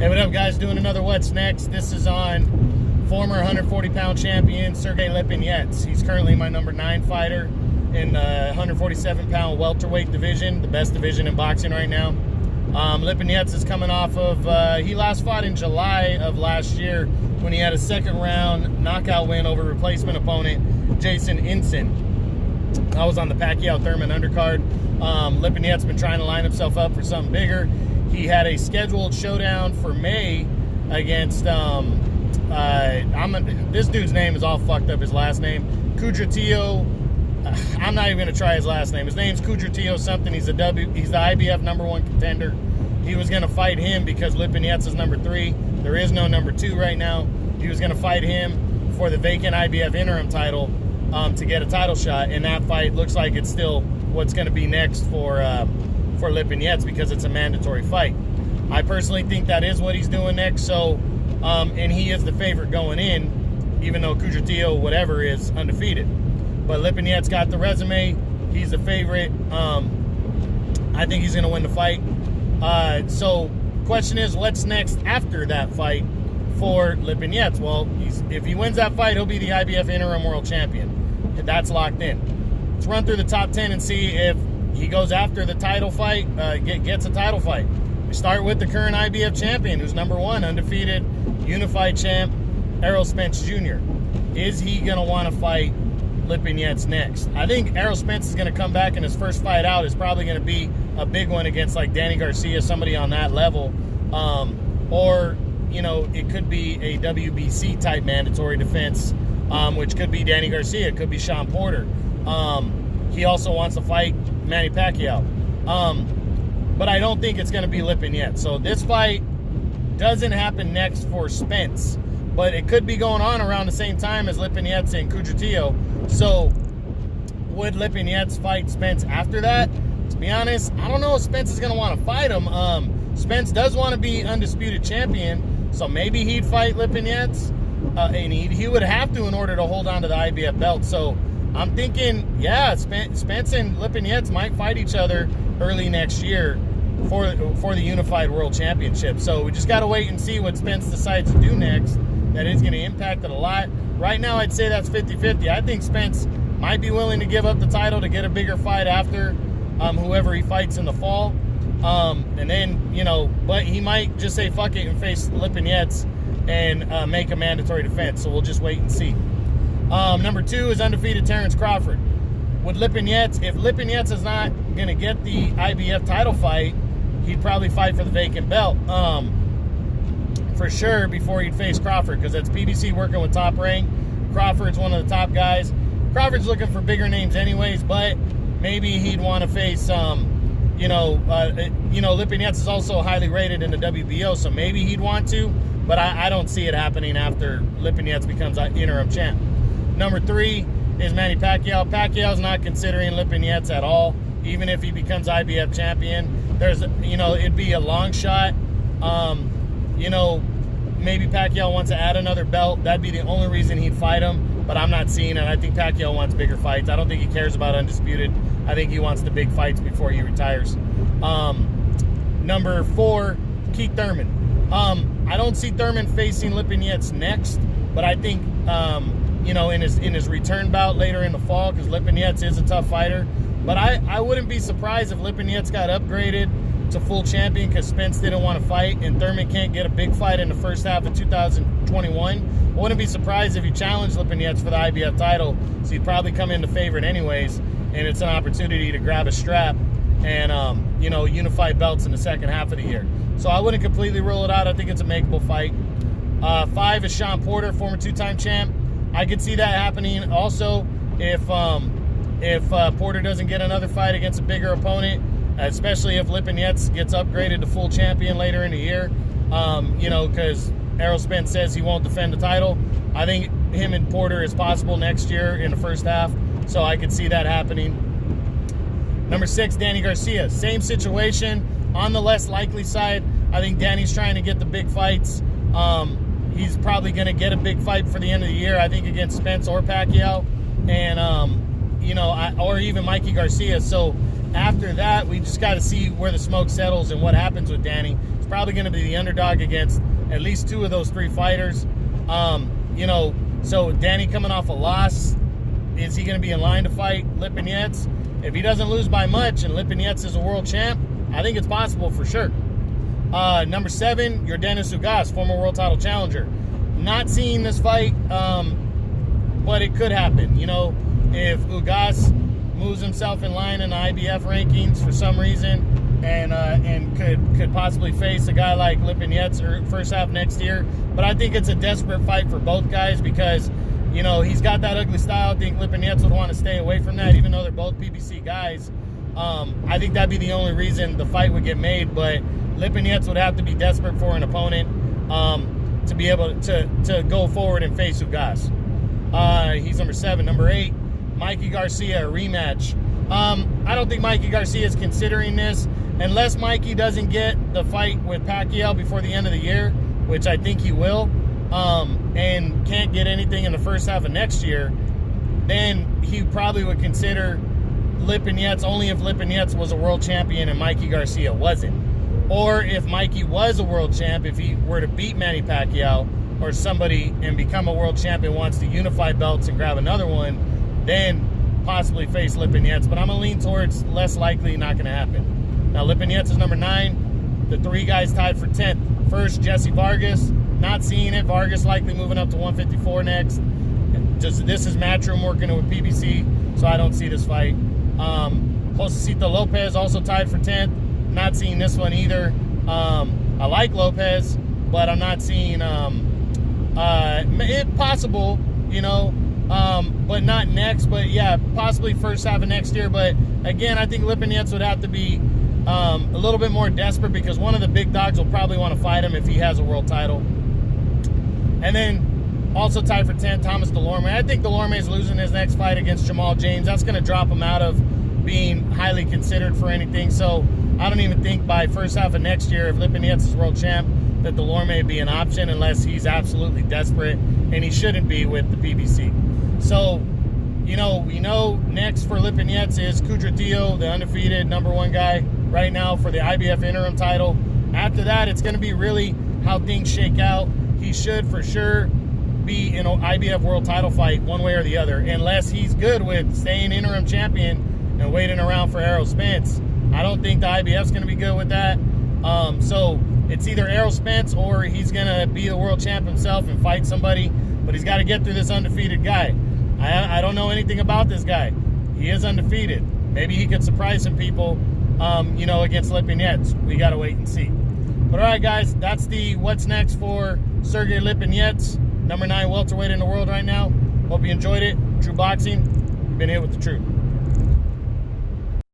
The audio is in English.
Hey, what up, guys? Doing another What's Next. This is on former 140-pound champion Sergey Lipinets. He's currently my number 9 fighter in the 147-pound welterweight division, the best division in boxing right now. Lipinets is coming off of, he last fought in July of last year when he had a second-round knockout win over replacement opponent Jason Inson. I was on the Pacquiao-Thurman undercard. Lipinets been trying to line himself up for something bigger. He had a scheduled showdown for May against, this dude's name is all fucked up, his last name. Kudratio, I'm not even going to try his last name. His name's Kudratio something. He's the IBF #1 contender. He was going to fight him because Lipinets is number 3. There is no number 2 right now. He was going to fight him for the vacant IBF interim title to get a title shot. And that fight looks like it's still what's going to be next for Lipinets because it's a mandatory fight. I personally think that is what he's doing next. So, and he is the favorite going in, even though Kudratio, whatever, is undefeated. But Lipinets got the resume. He's the favorite. I think he's going to win the fight. So, question is, what's next after that fight for Lipinets? Well, if he wins that fight, he'll be the IBF interim world champion. That's locked in. Let's run through the top 10 and see if he goes after the title fight, gets a title fight. We start with the current IBF champion, who's number 1, undefeated, unified champ, Errol Spence Jr. Is he going to want to fight Lipinets next? I think Errol Spence is going to come back, and his first fight out is probably going to be a big one against like Danny Garcia, somebody on that level. Or, you know, it could be a WBC type mandatory defense, which could be Danny Garcia, it could be Sean Porter. He also wants to fight Manny Pacquiao. But I don't think it's going to be Lipinets. So this fight doesn't happen next for Spence, but it could be going on around the same time as Lipinets and Kudratio. So would Lipinets fight Spence after that? To be honest, I don't know if Spence is going to want to fight him. Spence does want to be undisputed champion, so maybe he'd fight Lipinets. And he would have to in order to hold on to the IBF belt. So I'm thinking, yeah, Spence and Lipinets might fight each other early next year for the Unified World Championship. So we just got to wait and see what Spence decides to do next. That is going to impact it a lot. Right now, I'd say that's 50-50. I think Spence might be willing to give up the title to get a bigger fight after whoever he fights in the fall. And then, you know, but he might just say fuck it and face Lipinets and make a mandatory defense. So we'll just wait and see. Number 2 is undefeated Terrence Crawford. With Lipinets, if Lipinets is not going to get the IBF title fight, he'd probably fight for the vacant belt for sure before he'd face Crawford, because that's PBC working with Top Rank. Crawford's one of the top guys. Crawford's looking for bigger names anyways, but maybe he'd want to face Lipinets is also highly rated in the WBO, so maybe he'd want to, but I don't see it happening after Lipinets becomes interim champ. Number 3 is Manny Pacquiao. Pacquiao's not considering Lipinets at all, even if he becomes IBF champion. It'd be a long shot. Maybe Pacquiao wants to add another belt. That'd be the only reason he'd fight him, but I'm not seeing it. I think Pacquiao wants bigger fights. I don't think he cares about undisputed. I think he wants the big fights before he retires. Number 4, Keith Thurman. I don't see Thurman facing Lipinets next, but I think in his return bout later in the fall, because Lipinets is a tough fighter. But I wouldn't be surprised if Lipinets got upgraded to full champion because Spence didn't want to fight and Thurman can't get a big fight in the first half of 2021. I wouldn't be surprised if he challenged Lipinets for the IBF title, so he'd probably come in the favorite anyways, and it's an opportunity to grab a strap and unify belts in the second half of the year. So I wouldn't completely rule it out. I think it's a makeable fight. 5 is Sean Porter, former 2-time champ. I could see that happening also if Porter doesn't get another fight against a bigger opponent, especially if Lipinets gets upgraded to full champion later in the year, because Errol Spence says he won't defend the title. I think him and Porter is possible next year in the first half, so I could see that happening. Number 6, Danny Garcia. Same situation, on the less likely side. I think Danny's trying to get the big fights. He's probably going to get a big fight for the end of the year, I think, against Spence or Pacquiao, and or even Mikey Garcia. So after that, we just got to see where the smoke settles and what happens with Danny. He's probably going to be the underdog against at least 2 of those 3 fighters. You know, so Danny coming off a loss, is he going to be in line to fight Lipinets? If he doesn't lose by much and Lipinets is a world champ, I think it's possible for sure. Number 7, Yordenis Ugas, former world title challenger. Not seeing this fight, but it could happen. You know, if Ugas moves himself in line in the IBF rankings for some reason, and could possibly face a guy like Lipinets or first half next year. But I think it's a desperate fight for both guys because, you know, he's got that ugly style. I think Lipinets would want to stay away from that, even though they're both PBC guys. I think that'd be the only reason the fight would get made. But Lipinets would have to be desperate for an opponent to be able to go forward and face Ugas. He's number 7. Number 8, Mikey Garcia, a rematch. I don't think Mikey Garcia is considering this unless Mikey doesn't get the fight with Pacquiao before the end of the year, which I think he will, and can't get anything in the first half of next year. Then he probably would consider Lipinets only if Lipinets was a world champion and Mikey Garcia wasn't. Or if Mikey was a world champ, if he were to beat Manny Pacquiao or somebody and become a world champion, wants to unify belts and grab another one, then possibly face Lipinets. But I'm going to lean towards less likely, not going to happen. Now, Lipinets is number 9. The 3 guys tied for 10th. First, Jesse Vargas. Not seeing it. Vargas likely moving up to 154 next. This is Matchroom working with PBC, so I don't see this fight. Josecito Lopez also tied for 10th. Not seeing this one either. I like Lopez, but I'm not seeing it possible, you know, but not next. But yeah, possibly first half of next year. But again, I think Lipinets would have to be a little bit more desperate because one of the big dogs will probably want to fight him if he has a world title. And then also tied for 10, Thomas Delorme. I think Delorme is losing his next fight against Jamal James. That's going to drop him out of being highly considered for anything. So I don't even think by first half of next year, if Lipinets is world champ, that Delorme would be an option unless he's absolutely desperate, and he shouldn't be with the PBC. So, you know, we know next for Lipinets is Kudrotillo, the undefeated #1 guy right now for the IBF interim title. After that, it's going to be really how things shake out. He should for sure be in an IBF world title fight one way or the other, unless he's good with staying interim champion and waiting around for Errol Spence. I don't think the IBF's going to be good with that. So it's either Errol Spence or he's going to be the world champ himself and fight somebody, but he's got to get through this undefeated guy. I don't know anything about this guy. He is undefeated. Maybe he could surprise some people, you know, against Lipinets. We got to wait and see. But all right, guys, that's the what's next for Sergey Lipinets, #9 welterweight in the world right now. Hope you enjoyed it. True Boxing, you've been here with the truth.